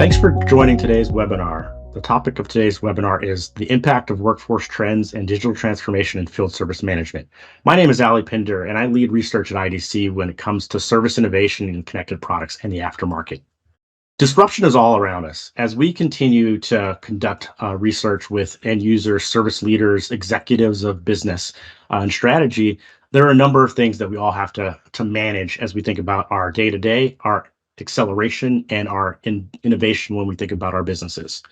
Thanks for joining today's webinar. The topic of today's webinar is the impact of workforce trends and digital transformation in field service management. My name is Ali Pinder, and I lead research at IDC when it comes to service innovation in connected products and the aftermarket. Disruption is all around us. As we continue to conduct research with end users, service leaders, executives of business and strategy, there are a number of things that we all have to manage as we think about our day-to-day, our acceleration, and our innovation when we think about our businesses.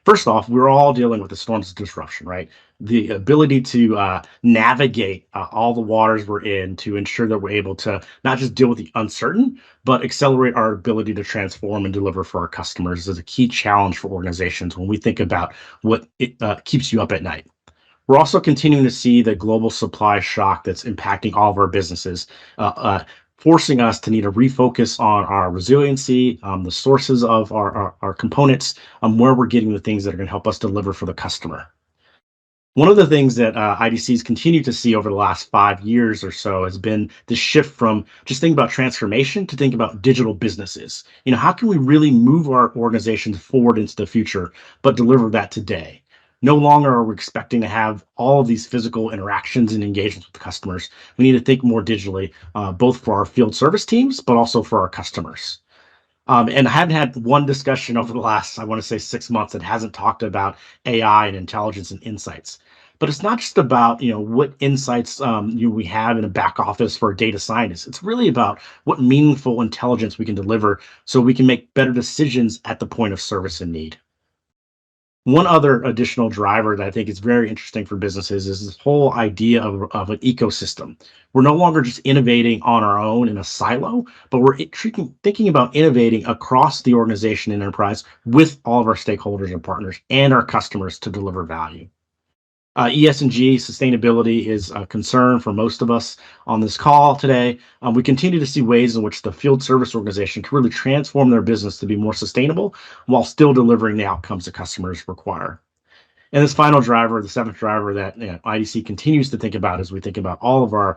First off, we're all dealing with the storms of disruption, right? The ability to navigate all the waters we're in to ensure that we're able to not just deal with the uncertain, but accelerate our ability to transform and deliver for our customers is a key challenge for organizations when we think about what keeps you up at night. We're also continuing to see the global supply shock that's impacting all of our businesses, forcing us to need to refocus on our resiliency, the sources of our components, where we're getting the things that are going to help us deliver for the customer. One of the things that IDC's continued to see over the last 5 years or so has been the shift from just thinking about transformation to think about digital businesses. How can we really move our organizations forward into the future, but deliver that today? No longer are we expecting to have all of these physical interactions and engagements with customers. We need to think more digitally, both for our field service teams, but also for our customers. And I haven't had one discussion over the last, I want to say 6 months that hasn't talked about AI and intelligence and insights. But it's not just about, what insights we have in a back office for a data scientist. It's really about what meaningful intelligence we can deliver so we can make better decisions at the point of service and need. One other additional driver that I think is very interesting for businesses is this whole idea of an ecosystem. We're no longer just innovating on our own in a silo, but we're thinking about innovating across the organization and enterprise with all of our stakeholders and partners and our customers to deliver value. ESG sustainability is a concern for most of us on this call today. We continue to see ways in which the field service organization can really transform their business to be more sustainable while still delivering the outcomes that customers require. And this final driver, the seventh driver that IDC continues to think about as we think about all of our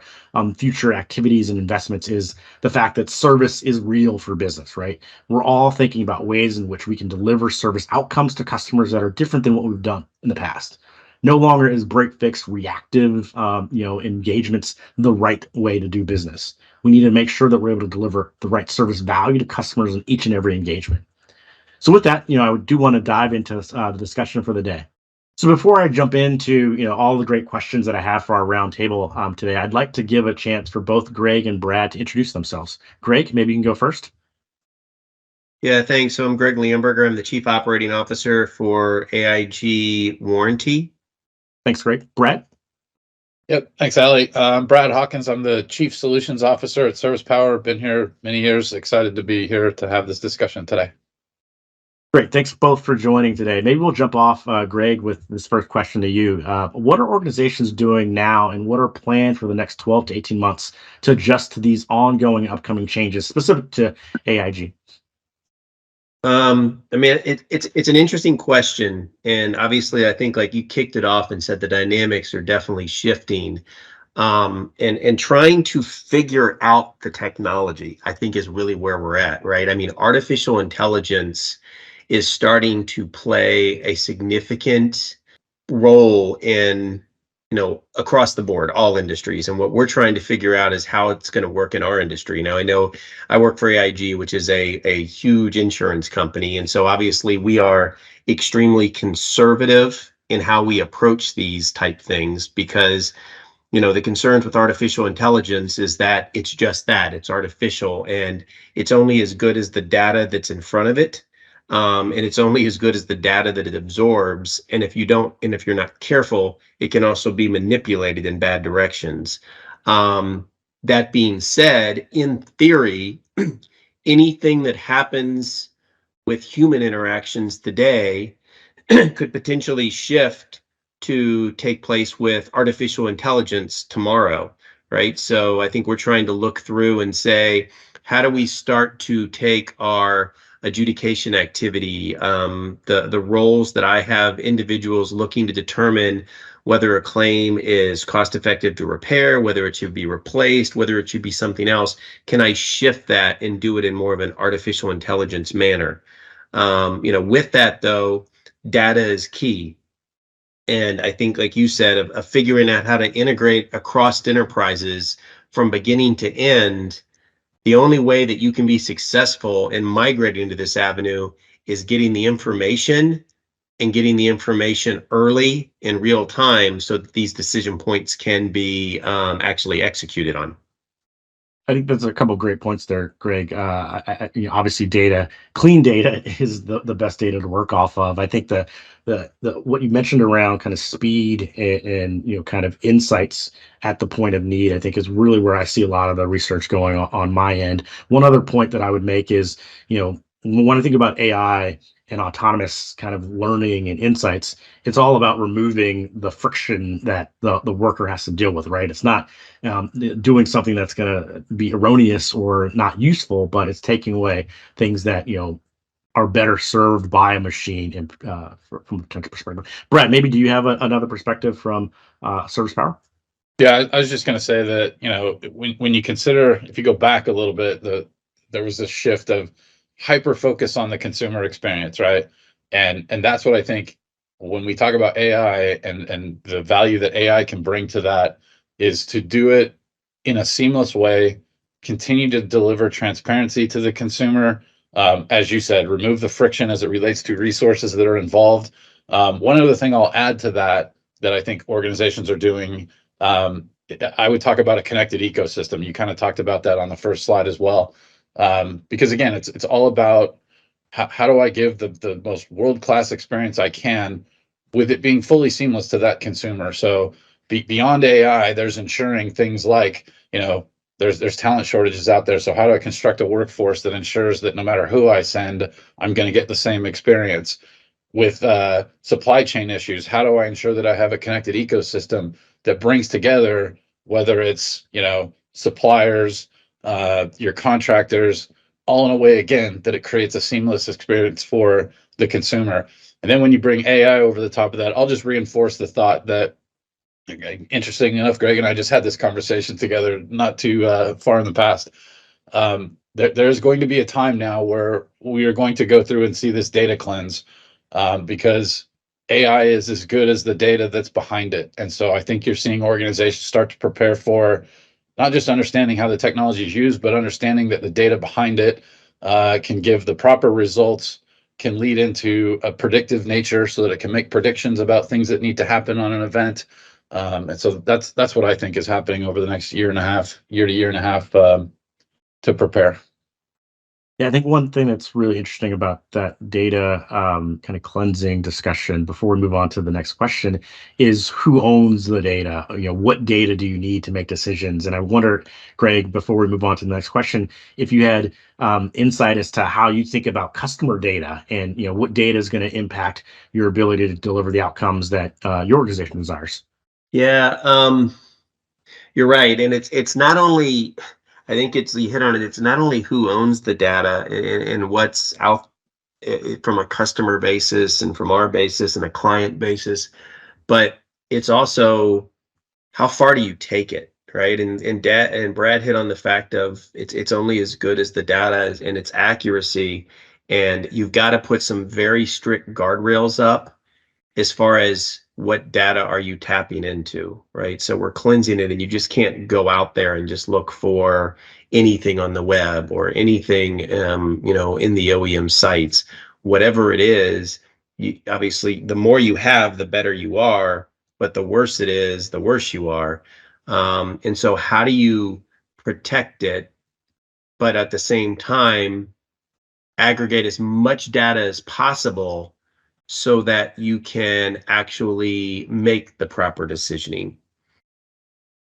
future activities and investments is the fact that service is real for business, right? We're all thinking about ways in which we can deliver service outcomes to customers that are different than what we've done in the past. No longer is break fix reactive engagements the right way to do business. We need to make sure that we're able to deliver the right service value to customers in each and every engagement. So with that, I do want to dive into the discussion for the day. So before I jump into all the great questions that I have for our roundtable today, I'd like to give a chance for both Greg and Brad to introduce themselves. Greg, maybe you can go first. Yeah, thanks. So I'm Greg Leonberger. I'm the Chief Operating Officer for AIG Warranty. Thanks, Greg. Brad? Yep, thanks, Ali. I'm Brad Hawkins. I'm the Chief Solutions Officer at Service Power. Been here many years. Excited to be here to have this discussion today. Great. Thanks both for joining today. Maybe we'll jump off, Greg, with this first question to you. What are organizations doing now, and what are planned for the next 12 to 18 months to adjust to these ongoing upcoming changes specific to AIG? It's an interesting question, and obviously I think like you kicked it off and said the dynamics are definitely shifting, and trying to figure out the technology, I think, is really where we're at, right? Artificial intelligence is starting to play a significant role in across the board, all industries. And what we're trying to figure out is how it's going to work in our industry. Now, I know I work for AIG, which is a huge insurance company. And so obviously we are extremely conservative in how we approach these type things because, the concerns with artificial intelligence is that it's just that, it's artificial, and it's only as good as the data that's in front of it. And it's only as good as the data that it absorbs. And if you're not careful, it can also be manipulated in bad directions. That being said, in theory, anything that happens with human interactions today could potentially shift to take place with artificial intelligence tomorrow, right? So I think we're trying to look through and say, how do we start to take our adjudication activity, the roles that I have individuals looking to determine whether a claim is cost effective to repair, whether it should be replaced, whether it should be something else. Can I shift that and do it in more of an artificial intelligence manner? With that though, data is key. And I think, like you said, of figuring out how to integrate across enterprises from beginning to end, the only way that you can be successful in migrating to this avenue is getting the information and getting the information early in real time so that these decision points can be actually executed on. I think there's a couple of great points there, Greg. Obviously, clean data is the best data to work off of. I think the what you mentioned around kind of speed and kind of insights at the point of need, I think is really where I see a lot of the research going on my end. One other point that I would make is, when I think about AI and autonomous kind of learning and insights, it's all about removing the friction that the worker has to deal with, right? It's not doing something that's going to be erroneous or not useful, but it's taking away things that are better served by a machine. And from a potential perspective, Brett, maybe do you have another perspective from Service Power? Yeah, I was just going to say that when you consider, if you go back a little bit, there was this shift of hyper focus on the consumer experience, right? And that's what I think when we talk about AI and the value that AI can bring to that is to do it in a seamless way, continue to deliver transparency to the consumer. As you said, remove the friction as it relates to resources that are involved. One other thing I'll add to that I think organizations are doing, I would talk about a connected ecosystem. You kind of talked about that on the first slide as well. Because again, it's all about how do I give the most world-class experience I can with it being fully seamless to that consumer. So beyond AI, there's ensuring things like, there's talent shortages out there. So how do I construct a workforce that ensures that no matter who I send, I'm going to get the same experience? With supply chain issues, how do I ensure that I have a connected ecosystem that brings together, whether it's suppliers, your contractors, all in a way, again, that it creates a seamless experience for the consumer. And then when you bring AI over the top of that, I'll just reinforce the thought that, interesting enough, Greg and I just had this conversation together not too far in the past. There's going to be a time now where we are going to go through and see this data cleanse, because AI is as good as the data that's behind it. And so I think you're seeing organizations start to prepare for not just understanding how the technology is used, but understanding that the data behind it can give the proper results, can lead into a predictive nature so that it can make predictions about things that need to happen on an event. And so that's what I think is happening over the next year to year and a half to prepare. Yeah, I think one thing that's really interesting about that data kind of cleansing discussion before we move on to the next question is who owns the data? What data do you need to make decisions? And I wonder, Greg, before we move on to the next question, if you had insight as to how you think about customer data and what data is going to impact your ability to deliver the outcomes that your organization desires. Yeah, you're right, and it's not only. I think you hit on it. It's not only who owns the data and what's out from a customer basis and from our basis and a client basis, but it's also how far do you take it, right? And Brad hit on the fact of it's only as good as the data and its accuracy, and you've got to put some very strict guardrails up as far as what data are you tapping into, right? So we're cleansing it, and you just can't go out there and just look for anything on the web or anything, in the OEM sites. Whatever it is, obviously, the more you have, the better you are. But the worse it is, the worse you are. And so, how do you protect it, but at the same time, aggregate as much data as possible so that you can actually make the proper decisioning?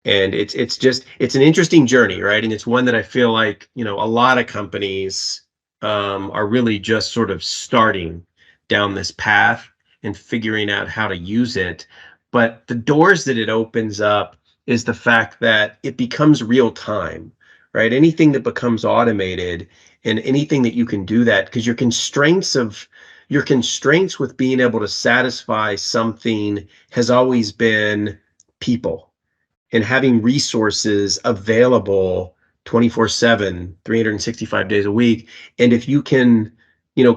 And it's an interesting journey, right? And it's one that I feel like a lot of companies are really just sort of starting down this path and figuring out how to use it. But the doors that it opens up is the fact that it becomes real time, right? Anything that becomes automated and anything that you can do that, because your constraints with being able to satisfy something has always been people and having resources available 24/7, 365 days a week. And if you can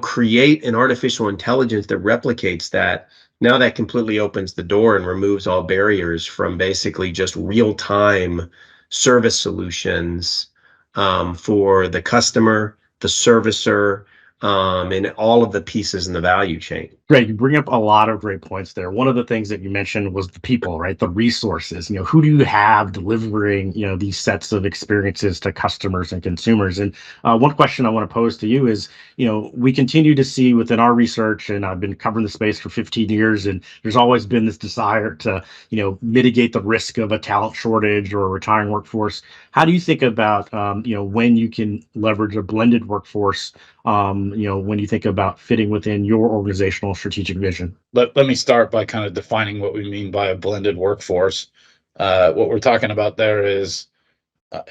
create an artificial intelligence that replicates that, now that completely opens the door and removes all barriers from basically just real-time service solutions for the customer, the servicer, and all of the pieces in the value chain. Greg, you bring up a lot of great points there. One of the things that you mentioned was the people, right? The resources. Who do you have delivering, these sets of experiences to customers and consumers? And one question I want to pose to you is, we continue to see within our research, and I've been covering the space for 15 years, and there's always been this desire to, mitigate the risk of a talent shortage or a retiring workforce. How do you think about, when you can leverage a blended workforce, when you think about fitting within your organizational strategic vision? Let me start by kind of defining what we mean by a blended workforce. What we're talking about there is,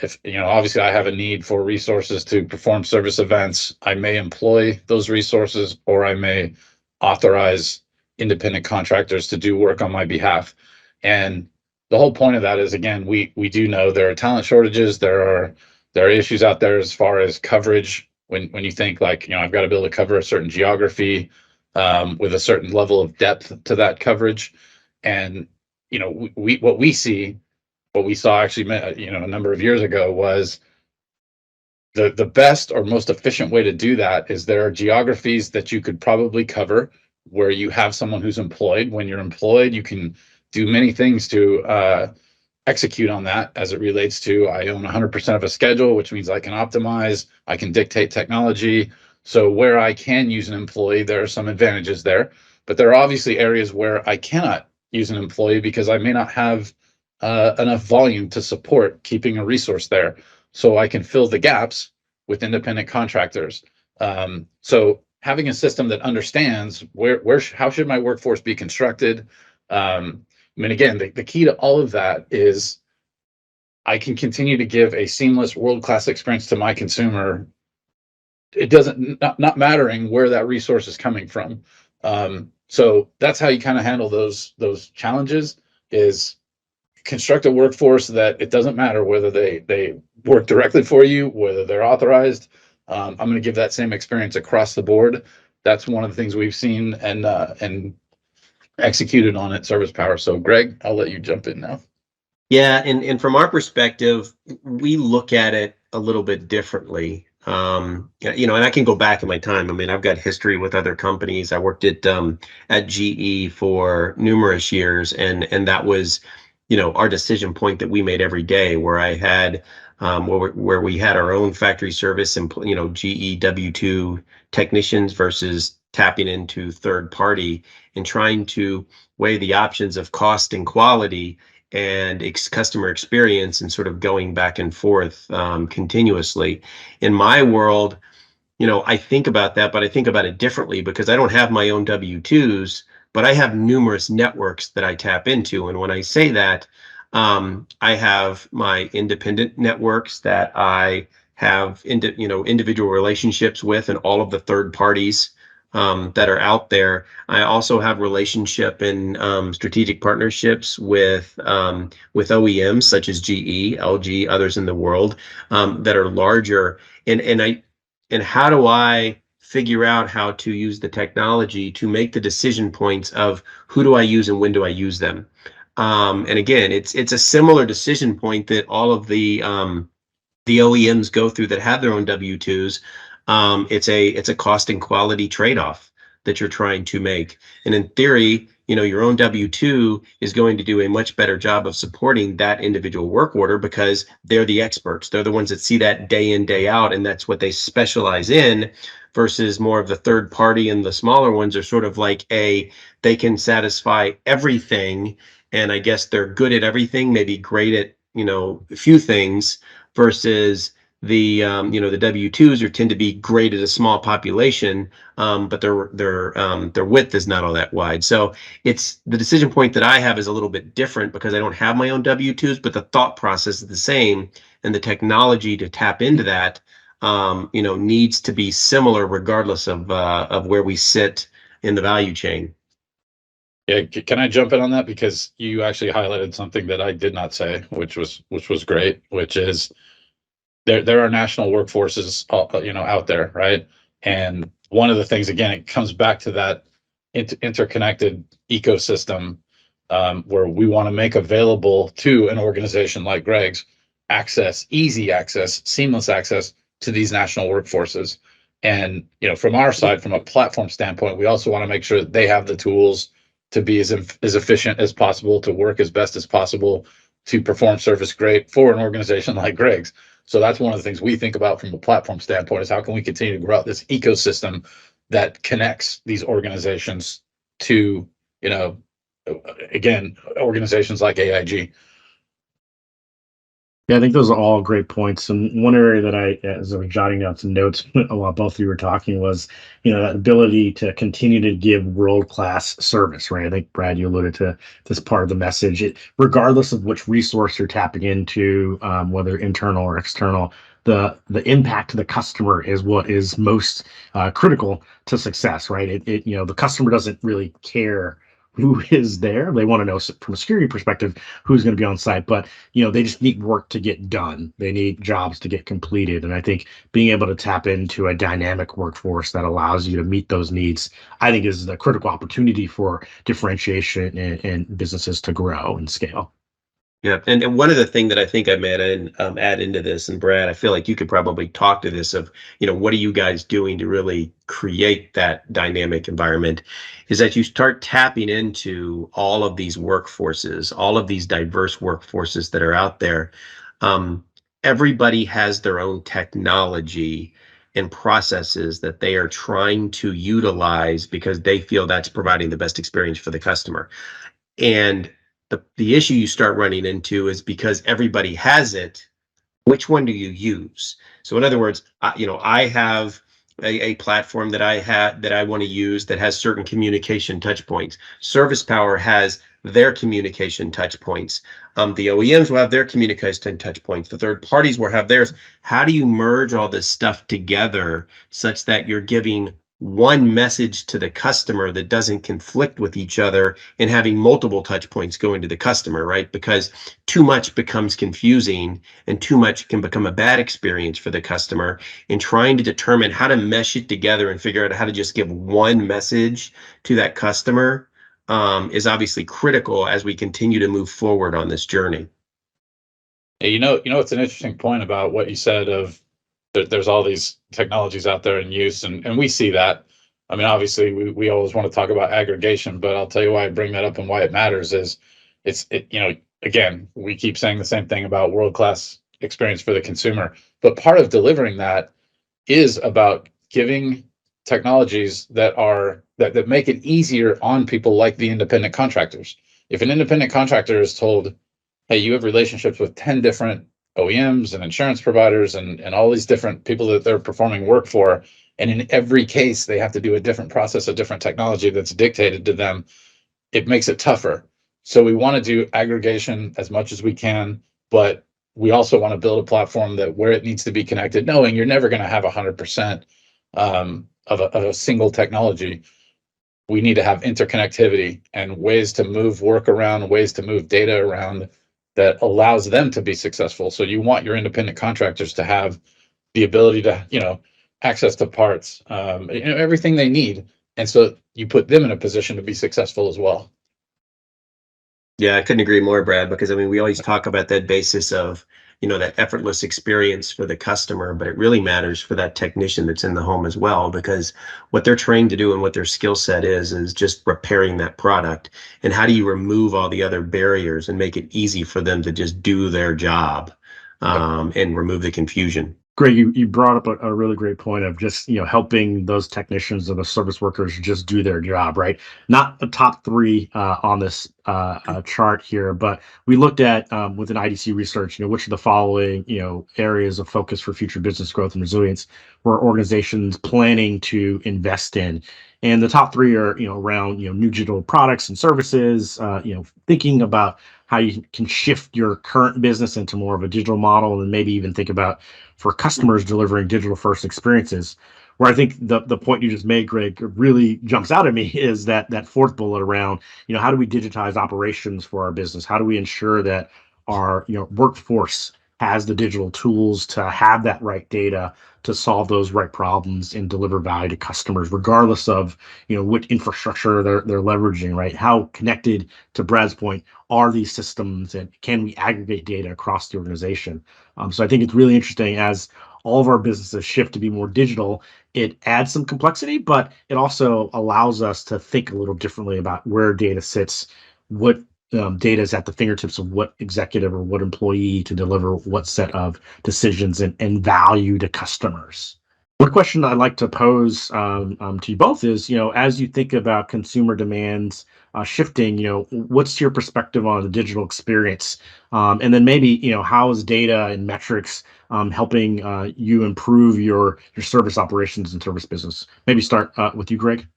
if obviously I have a need for resources to perform service events, I may employ those resources, or I may authorize independent contractors to do work on my behalf. And the whole point of that is, again, we do know there are talent shortages. There are issues out there as far as coverage. When you think like, I've got to be able to cover a certain geography with a certain level of depth to that coverage. And, what we saw actually, a number of years ago was the best or most efficient way to do that is there are geographies that you could probably cover where you have someone who's employed. When you're employed, you can do many things to execute on that as it relates to I own 100% of a schedule, which means I can optimize, I can dictate technology. So where I can use an employee, there are some advantages there, but there are obviously areas where I cannot use an employee because I may not have enough volume to support keeping a resource there. So I can fill the gaps with independent contractors. So having a system that understands how should my workforce be constructed. Again, the key to all of that is I can continue to give a seamless world-class experience to my consumer. It doesn't not mattering where that resource is coming from. So that's how you kind of handle those challenges, is construct a workforce that it doesn't matter whether they work directly for you, whether they're authorized. I'm going to give that same experience across the board. That's one of the things we've seen and executed on at Service Power. So Greg, I'll let you jump in now. Yeah, and from our perspective, we look at it a little bit differently. And I can go back in my time. I mean, I've got history with other companies. I worked at GE for numerous years, and that was, our decision point that we made every day, where I had where we had our own factory service and GE W2 technicians versus tapping into third party, and trying to weigh the options of cost and quality and customer experience, and sort of going back and forth continuously. In my world, I think about that, but I think about it differently because I don't have my own W2s, but I have numerous networks that I tap into. And when I say that, I have my independent networks that I have individual relationships with, and all of the third parties that are out there. I also have relationship and strategic partnerships with OEMs such as GE, LG, others in the world that are larger. And how do I figure out how to use the technology to make the decision points of who do I use and when do I use them? And again, it's a similar decision point that all of the OEMs go through that have their own W2s. It's a cost and quality trade-off that you're trying to make. And in theory, your own W2 is going to do a much better job of supporting that individual work order because they're the experts. They're the ones that see that day in, day out, and that's what they specialize in, versus more of the third party, and the smaller ones are sort of like they can satisfy everything. And I guess they're good at everything, maybe great at, a few things, versus the the W2s tend to be great at a small population, but their width is not all that wide. So it's the decision point that I have is a little bit different because I don't have my own W2s, but the thought process is the same, and the technology to tap into that needs to be similar regardless of where we sit in the value chain. Yeah, can I jump in on that, because you actually highlighted something that I did not say, which was great, which is there are national workforces out there, right? And one of the things, again, it comes back to that interconnected ecosystem, where we want to make available to an organization like Greg's easy access, seamless access to these national workforces. And from our side, from a platform standpoint, we also want to make sure that they have the tools to be as efficient as possible, to work as best as possible, to perform service great for an organization like Greg's. So that's one of the things we think about from a platform standpoint, is how can we continue to grow out this ecosystem that connects these organizations to, again, organizations like AIG. Yeah, I think those are all great points. And one area that as I was jotting down some notes while both of you were talking, was, that ability to continue to give world-class service, right? I think, Brad, you alluded to this part of the message. Regardless of which resource you're tapping into, whether internal or external, the impact to the customer is what is most critical to success, right? The customer doesn't really care who is there. They want to know, from a security perspective, who's going to be on site, but they just need work to get done. They need jobs to get completed. And I think being able to tap into a dynamic workforce that allows you to meet those needs, I think, is the critical opportunity for differentiation and businesses to grow and scale. Yeah, and one of the things that I think I might add into this, and Brad, I feel like you could probably talk to this of, what are you guys doing to really create that dynamic environment, is that you start tapping into all of these workforces, all of these diverse workforces that are out there. Everybody has their own technology and processes that they are trying to utilize because they feel that's providing the best experience for the customer. And the issue you start running into is, because everybody has it, which one do you use? So in other words, I have a platform that I want to use that has certain communication touch points. Service Power has their communication touch points. The OEMs will have their communication touch points. The third parties will have theirs. How do you merge all this stuff together such that you're giving one message to the customer that doesn't conflict with each other, and having multiple touch points going to the customer, right? Because too much becomes confusing, and too much can become a bad experience for the customer. And trying to determine how to mesh it together and figure out how to just give one message to that customer is obviously critical as we continue to move forward on this journey. Yeah, it's an interesting point about what you said of there's all these technologies out there in use, and we see that. I mean, obviously, we always want to talk about aggregation, but I'll tell you why I bring that up and why it matters is again, we keep saying the same thing about world-class experience for the consumer, but part of delivering that is about giving technologies that make it easier on people like the independent contractors. If an independent contractor is told, hey, you have relationships with 10 different OEMs and insurance providers and all these different people that they're performing work for, and in every case they have to do a different process, a different technology that's dictated to them, it makes it tougher. So we want to do aggregation as much as we can, but we also want to build a platform that, where it needs to be connected, knowing you're never going to have 100% of a single technology. We need to have interconnectivity and ways to move work around, ways to move data around, that allows them to be successful. So you want your independent contractors to have the ability to, access to parts, everything they need. And so you put them in a position to be successful as well. Yeah, I couldn't agree more, Brad, because we always talk about that basis of, that effortless experience for the customer, but it really matters for that technician that's in the home as well, because what they're trained to do and what their skill set is just repairing that product. And how do you remove all the other barriers and make it easy for them to just do their job, and remove the confusion? Greg, you brought up a really great point of just, helping those technicians or the service workers just do their job, right? Not the top three on this chart here, but we looked at within IDC research, which are the following, areas of focus for future business growth and resilience where organizations planning to invest in. And the top three are, around, new digital products and services, thinking about how you can shift your current business into more of a digital model, and maybe even think about, for customers, delivering digital first experiences. Where I think the point you just made, Greg, really jumps out at me is that fourth bullet around, how do we digitize operations for our business? How do we ensure that our workforce has the digital tools to have that right data to solve those right problems and deliver value to customers, regardless of what infrastructure they're leveraging, right? How connected, to Brad's point, are these systems, and can we aggregate data across the organization? So I think it's really interesting as all of our businesses shift to be more digital. It adds some complexity, but it also allows us to think a little differently about where data sits, what data is at the fingertips of what executive or what employee to deliver what set of decisions and value to customers. One question I'd like to pose to you both is, as you think about consumer demands shifting, what's your perspective on the digital experience? And then maybe, how is data and metrics helping you improve your service operations and service business? Maybe start with you, Greg.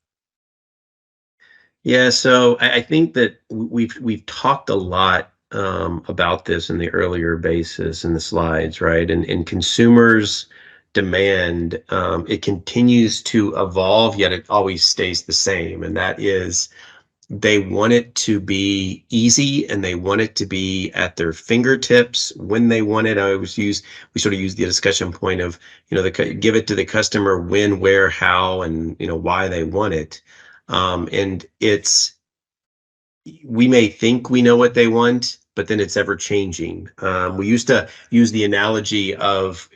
Yeah, so I think that we've talked a lot about this in the earlier basis in the slides, right? And consumers' demand, it continues to evolve, yet it always stays the same. And that is, they want it to be easy and they want it to be at their fingertips when they want it. We sort of use the discussion point of, give it to the customer when, where, how, and, why they want it. And we may think we know what they want, but then it's ever changing. We used to use the analogy of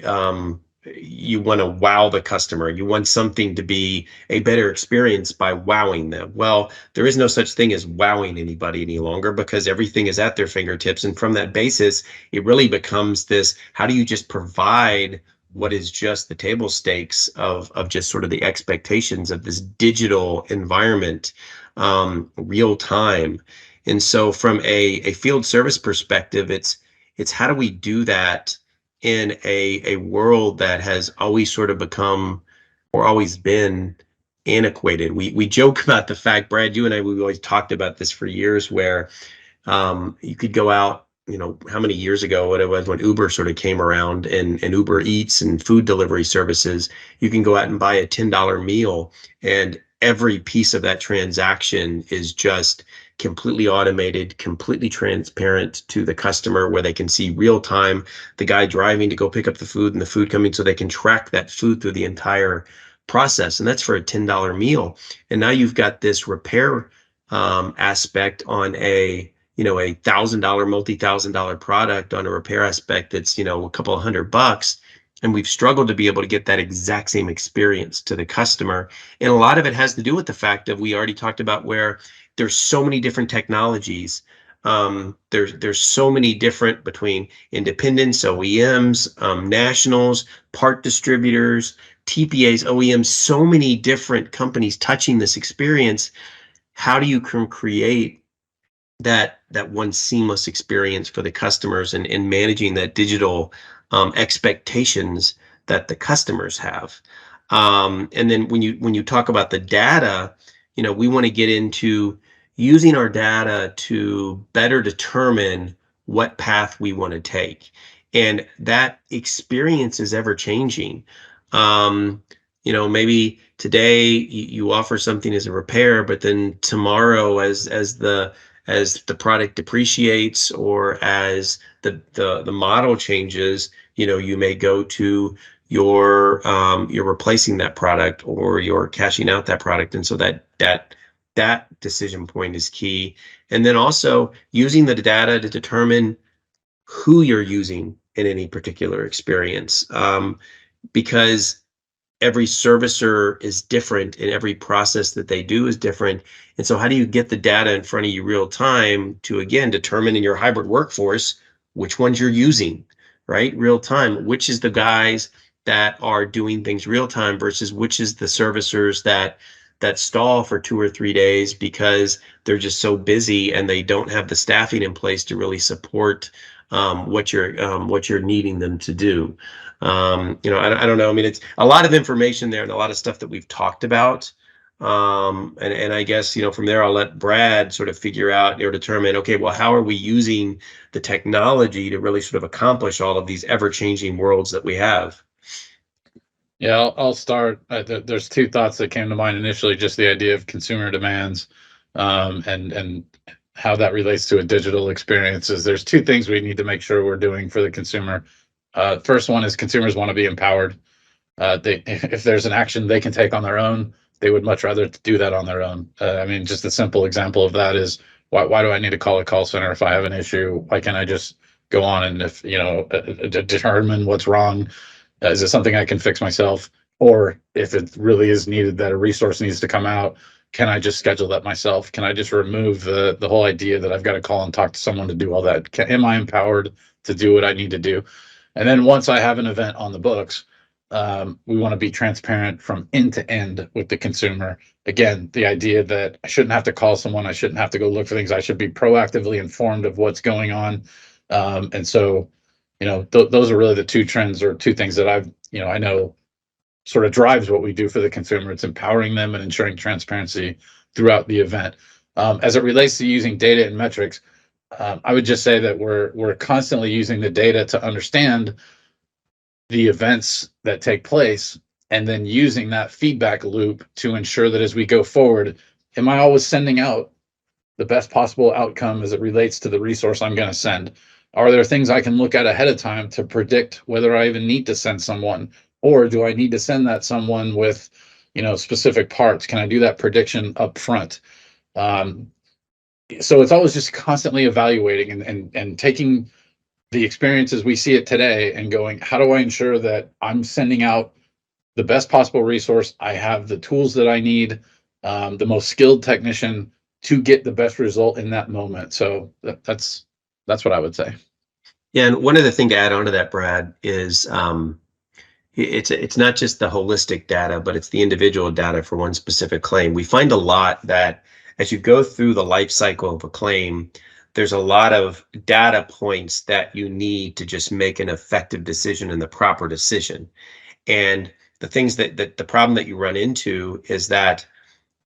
you want to wow the customer. You want something to be a better experience by wowing them. Well, there is no such thing as wowing anybody any longer because everything is at their fingertips. And from that basis, it really becomes this, how do you just provide what is just the table stakes of just sort of the expectations of this digital environment, real time. And so from a field service perspective, it's how do we do that in a world that has always sort of become or always been antiquated. We joke about the fact, Brad, you and I, we've always talked about this for years, where you could go out, how many years ago, what it was when Uber sort of came around and Uber Eats and food delivery services, you can go out and buy a $10 meal and every piece of that transaction is just completely automated, completely transparent to the customer, where they can see real time the guy driving to go pick up the food and the food coming, so they can track that food through the entire process. And that's for a $10 meal. And now you've got this repair aspect on a $1,000, multi-$1,000 product on a repair aspect that's, a couple of $100. And we've struggled to be able to get that exact same experience to the customer. And a lot of it has to do with the fact that we already talked about where there's so many different technologies. There's so many different between independents, OEMs, nationals, part distributors, TPAs, OEMs, so many different companies touching this experience. How do you create that one seamless experience for the customers and managing that digital expectations that the customers have? And then when you talk about the data, we want to get into using our data to better determine what path we want to take. And that experience is ever changing. Maybe today you offer something as a repair, but then tomorrow as the product depreciates or as the model changes, you may go to you're replacing that product or you're cashing out that product. And so that decision point is key. And then also using the data to determine who you're using in any particular experience, because every servicer is different and every process that they do is different. And so how do you get the data in front of you real time to, again, determine in your hybrid workforce which ones you're using, right? Real time, which is the guys that are doing things real time versus which is the servicers that stall for 2 or 3 days because they're just so busy and they don't have the staffing in place to really support what you're needing them to do. I don't know. I mean, it's a lot of information there and a lot of stuff that we've talked about. And I guess, from there, I'll let Brad sort of figure out or determine, okay, well, how are we using the technology to really sort of accomplish all of these ever-changing worlds that we have? Yeah, I'll start. There's two thoughts that came to mind initially, just the idea of consumer demands, and how that relates to a digital experience is there's two things we need to make sure we're doing for the consumer. First one is consumers want to be empowered. If there's an action they can take on their own, they would much rather do that on their own. I mean, just a simple example of that is why do I need to call a call center if I have an issue? Why can't I just go on and if determine what's wrong? Is it something I can fix myself? Or if it really is needed that a resource needs to come out, can I just schedule that myself? Can I just remove the whole idea that I've got to call and talk to someone to do all that? Am I empowered to do what I need to do? And then once I have an event on the books, we want to be transparent from end to end with the consumer. Again, the idea that I shouldn't have to call someone, I shouldn't have to go look for things, I should be proactively informed of what's going on. And so, those are really the two trends or two things that I know sort of drives what we do for the consumer. It's empowering them and ensuring transparency throughout the event. As it relates to using data and metrics, I would just say that we're constantly using the data to understand the events that take place and then using that feedback loop to ensure that as we go forward, am I always sending out the best possible outcome as it relates to the resource I'm going to send? Are there things I can look at ahead of time to predict whether I even need to send someone, or do I need to send that someone with, specific parts? Can I do that prediction up front? So it's always just constantly evaluating and taking the experiences we see it today and going, how do I ensure that I'm sending out the best possible resource? I have the tools that I need, the most skilled technician to get the best result in that moment. So that's what I would say. Yeah, and one other thing to add on to that, Brad, is it's not just the holistic data, but it's the individual data for one specific claim. We find a lot that as you go through the life cycle of a claim, there's a lot of data points that you need to just make an effective decision and the proper decision. And the things that the problem that you run into is that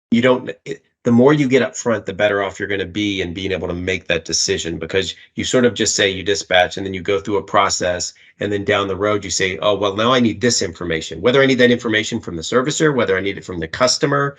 the more you get up front, the better off you're going to be in being able to make that decision, because you sort of just say you dispatch and then you go through a process, and then down the road you say, oh, well, now I need this information, whether I need that information from the servicer, whether I need it from the customer.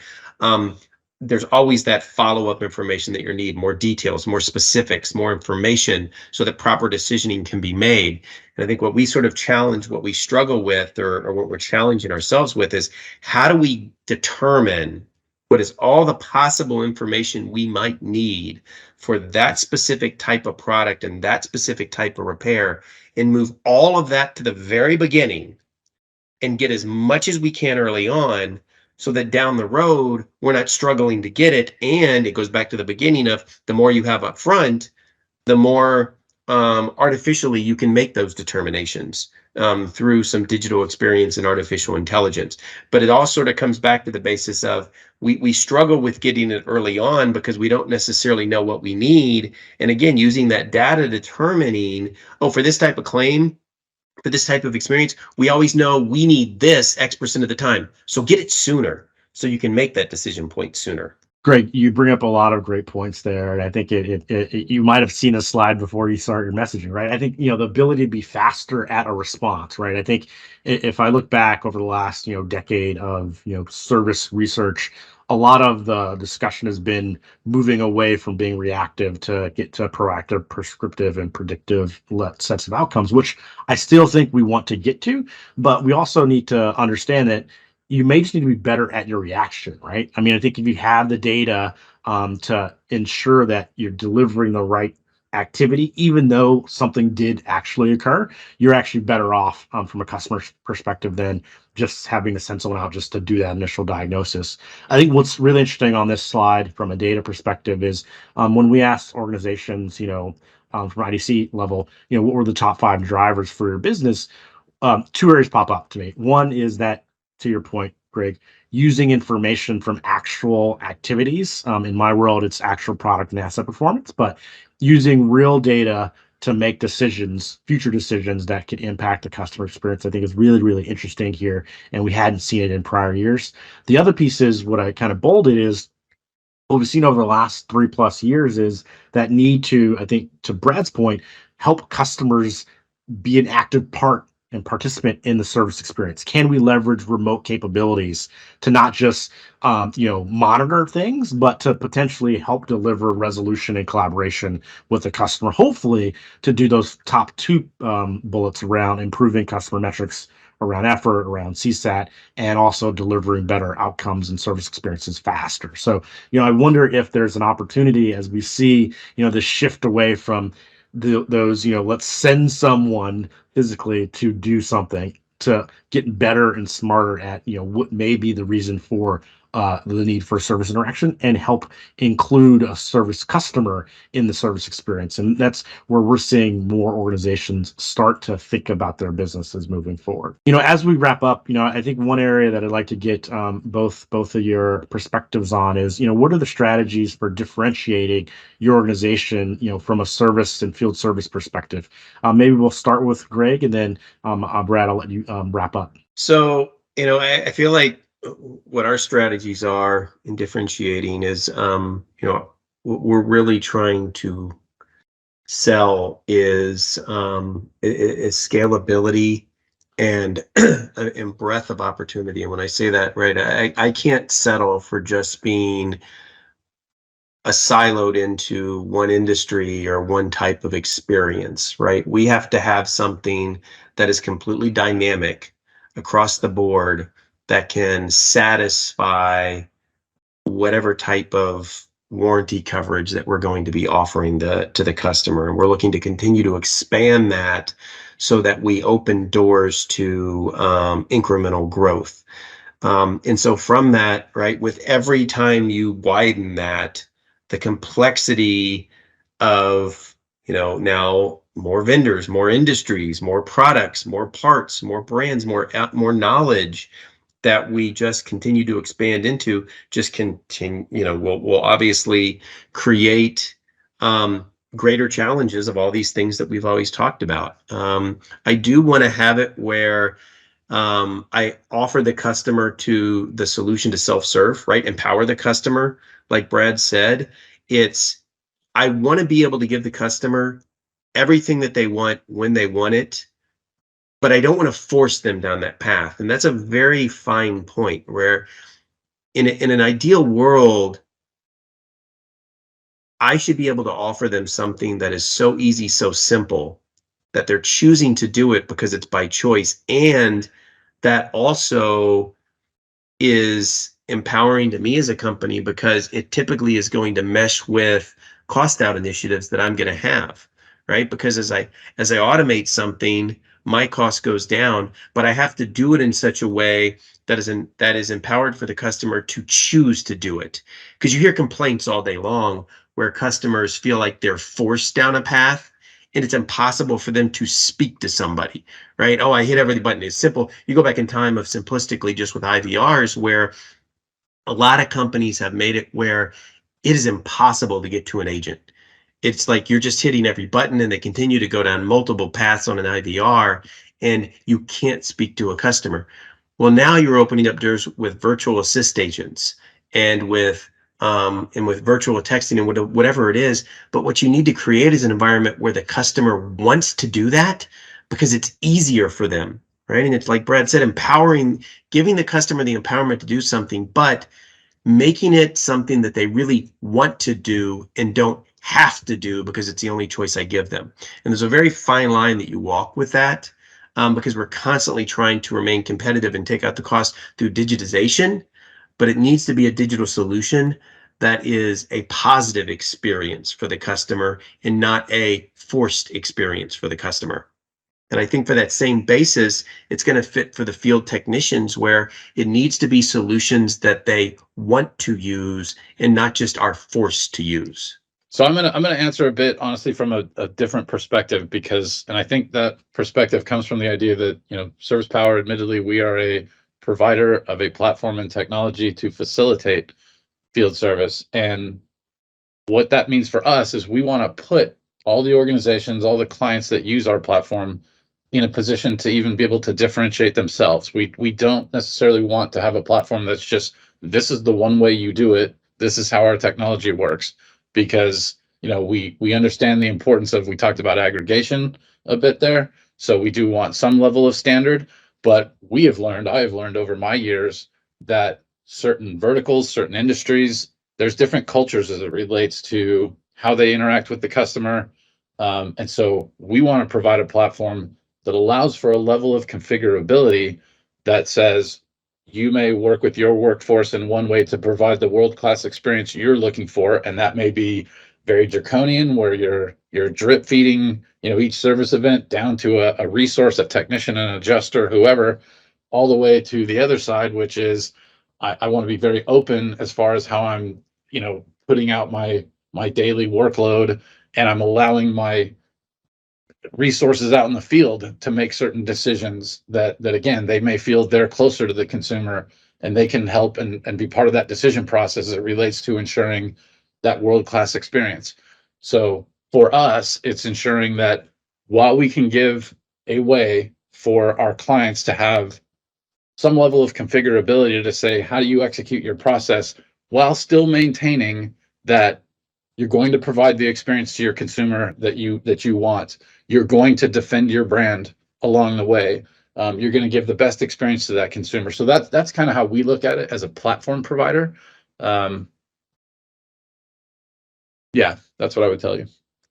There's always that follow-up information that you need, more details, more specifics, more information, so that proper decisioning can be made. And I think what we sort of challenge, what we struggle with, or what we're challenging ourselves with, is how do we determine what is all the possible information we might need for that specific type of product and that specific type of repair, and move all of that to the very beginning and get as much as we can early on, so that down the road, we're not struggling to get it. And it goes back to the beginning of, the more you have up front, the more artificially you can make those determinations through some digital experience and artificial intelligence. But it all sort of comes back to the basis of, we struggle with getting it early on because we don't necessarily know what we need. And again, using that data, determining, oh, for this type of claim, for this type of experience, we always know we need this X% of the time. So get it sooner so you can make that decision point sooner. Greg, you bring up a lot of great points there, and I think you might have seen a slide before you start your messaging, right? I think the ability to be faster at a response, right? I think if I look back over the last decade of service research, a lot of the discussion has been moving away from being reactive to get to proactive, prescriptive, and predictive sets of outcomes, which I still think we want to get to, but we also need to understand that you may just need to be better at your reaction, right? I mean, I think if you have the data to ensure that you're delivering the right activity, even though something did actually occur, you're actually better off from a customer perspective than just having to send someone out just to do that initial diagnosis. I think what's really interesting on this slide from a data perspective is when we ask organizations, from IDC level, what were the top 5 drivers for your business? 2 areas pop up to me. One is that, to your point, Greg, using information from actual activities. In my world, it's actual product and asset performance, but using real data to make decisions, future decisions that can impact the customer experience, I think is really, really interesting here. And we hadn't seen it in prior years. The other piece is what I kind of bolded is what we've seen over the last 3+ years is that need to, I think, to Brad's point, help customers be an active part and participant in the service experience? Can we leverage remote capabilities to not just monitor things, but to potentially help deliver resolution and collaboration with the customer, hopefully to do those top two bullets around improving customer metrics around effort, around CSAT, and also delivering better outcomes and service experiences faster. So, I wonder if there's an opportunity as we see, the shift away from those, let's send someone physically to do something, to getting better and smarter at, what may be the reason for the need for service interaction, and help include a service customer in the service experience. And that's where we're seeing more organizations start to think about their businesses moving forward. As we wrap up, I think one area that I'd like to get both of your perspectives on is, what are the strategies for differentiating your organization, from a service and field service perspective? Maybe we'll start with Greg, and then Brad, I'll let you wrap up. So, I feel like what our strategies are in differentiating is, what we're really trying to sell is scalability and and breadth of opportunity. And when I say that, right, I can't settle for just being a siloed into one industry or one type of experience, right? We have to have something that is completely dynamic across the board that can satisfy whatever type of warranty coverage that we're going to be offering to the customer. And we're looking to continue to expand that so that we open doors to incremental growth. And so from that, right, with every time you widen that, the complexity of, now more vendors, more industries, more products, more parts, more brands, more knowledge that we just continue to expand into, just continue, will obviously create greater challenges of all these things that we've always talked about. I do want to have it where I offer the customer to the solution to self-serve, right? Empower the customer. Like Brad said, I want to be able to give the customer everything that they want when they want it, but I don't want to force them down that path. And that's a very fine point where in an ideal world, I should be able to offer them something that is so easy, so simple, that they're choosing to do it because it's by choice. And that also is empowering to me as a company, because it typically is going to mesh with cost out initiatives that I'm going to have, right? Because as I automate something, my cost goes down, but I have to do it in such a way that is empowered for the customer to choose to do it. Because you hear complaints all day long where customers feel like they're forced down a path, and it's impossible for them to speak to somebody, right? Oh, I hit every button. It's simple. You go back in time of simplistically just with IVRs, where a lot of companies have made it where it is impossible to get to an agent. It's like you're just hitting every button, and they continue to go down multiple paths on an IVR, and you can't speak to a customer. Well, now you're opening up doors with virtual assist agents and with virtual texting and whatever it is. But what you need to create is an environment where the customer wants to do that because it's easier for them, right? And it's like Brad said, giving the customer the empowerment to do something, but making it something that they really want to do and don't have to do because it's the only choice I give them. And there's a very fine line that you walk with that, because we're constantly trying to remain competitive and take out the cost through digitization, but it needs to be a digital solution that is a positive experience for the customer and not a forced experience for the customer. And I think for that same basis, it's going to fit for the field technicians, where it needs to be solutions that they want to use and not just are forced to use. So I'm gonna answer a bit honestly from a different perspective, and I think that perspective comes from the idea that, Service Power, admittedly, we are a provider of a platform and technology to facilitate field service. And what that means for us is we want to put all the organizations, all the clients that use our platform in a position to even be able to differentiate themselves. We don't necessarily want to have a platform that's just, this is the one way you do it, this is how our technology works, because we understand the importance of, we talked about aggregation a bit there, So we do want some level of standard, but I have learned over my years that certain verticals, certain industries, there's different cultures as it relates to how they interact with the customer. And so we want to provide a platform that allows for a level of configurability that says you may work with your workforce in one way to provide the world-class experience you're looking for, and that may be very draconian, where you're drip feeding, each service event down to a resource, a technician, an adjuster, whoever, all the way to the other side, which is I want to be very open as far as how I'm, putting out my daily workload, and I'm allowing my resources out in the field to make certain decisions that again, they may feel they're closer to the consumer, and they can help and be part of that decision process as it relates to ensuring that world-class experience. So for us, it's ensuring that while we can give a way for our clients to have some level of configurability to say, how do you execute your process while still maintaining that you're going to provide the experience to your consumer that you want. You're going to defend your brand along the way. You're going to give the best experience to that consumer. So that's kind of how we look at it as a platform provider. Yeah, that's what I would tell you.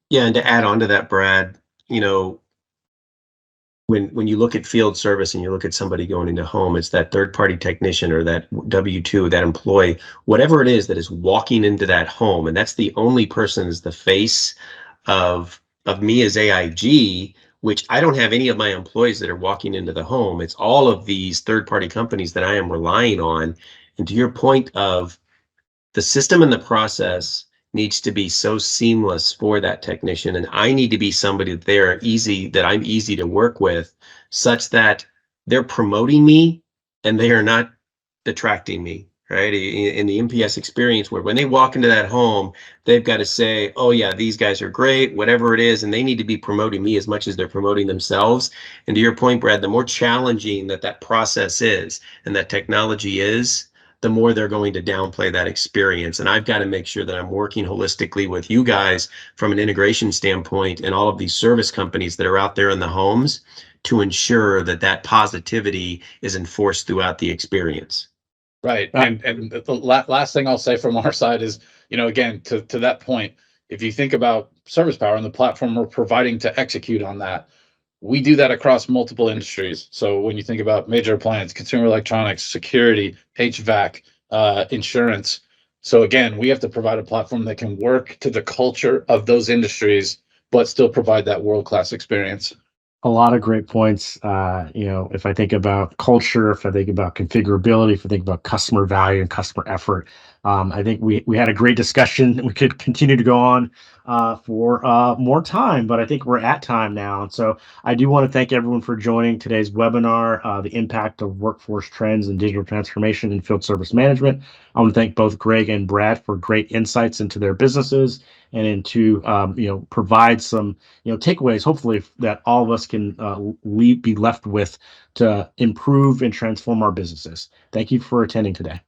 Yeah, and to add on to that, Brad, when you look at field service and you look at somebody going into home, it's that third-party technician or that W-2, that employee, whatever it is that is walking into that home, and that's the only person is the face of me as AIG, which I don't have any of my employees that are walking into the home. It's all of these third-party companies that I am relying on. And to your point of the system and the process needs to be so seamless for that technician, and I need to be somebody that I'm easy to work with, such that they're promoting me and they are not detracting me, right? In the MPS experience, where when they walk into that home, they've got to say, oh yeah, these guys are great, whatever it is, and they need to be promoting me as much as they're promoting themselves. And to your point, Brad, the more challenging that process is and that technology is, the more they're going to downplay that experience. And I've got to make sure that I'm working holistically with you guys from an integration standpoint and all of these service companies that are out there in the homes to ensure that positivity is enforced throughout the experience. Right. And the last thing I'll say from our side is, again, to that point, if you think about Service Power and the platform we're providing to execute on that, we do that across multiple industries. So when you think about major appliance, consumer electronics, security, HVAC, insurance. So again, we have to provide a platform that can work to the culture of those industries, but still provide that world-class experience. A lot of great points. If I think about culture, if I think about configurability, if I think about customer value and customer effort, I think we had a great discussion. We could continue to go on for more time, but I think we're at time now. And so I do want to thank everyone for joining today's webinar, the impact of workforce trends and digital transformation in field service management. I want to thank both Greg and Brad for great insights into their businesses and into provide some takeaways, hopefully, that all of us can be left with to improve and transform our businesses. Thank you for attending today.